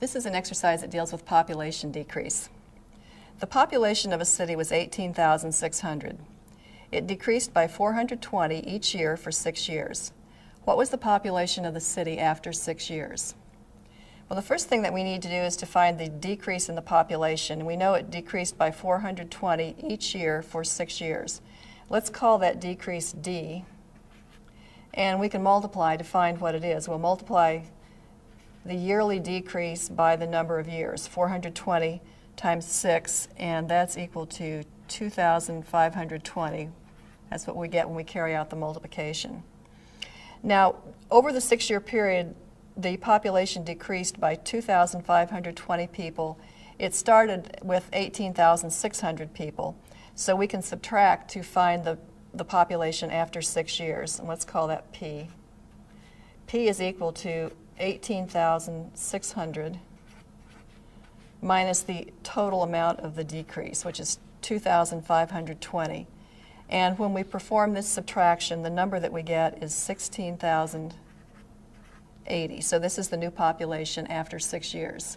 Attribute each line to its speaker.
Speaker 1: This is an exercise that deals with population decrease. The population of a city was 18,600. It decreased by 420 each year for 6 years. What was the population of the city after 6 years? Well, the first thing that we need to do is to find the decrease in the population. We know it decreased by 420 each year for 6 years. Let's call that decrease D, and we can multiply to find what it is. We'll multiply the yearly decrease by the number of years, 420 times 6, and that's equal to 2,520. That's what we get when we carry out the multiplication. Now, over the 6-year period, the population decreased by 2,520 people. It started with 18,600 people, so we can subtract to find the population after 6 years, and let's call that P. P is equal to 18,600 minus the total amount of the decrease, which is 2,520. And when we perform this subtraction, the number that we get is 16,080. So this is the new population after 6 years.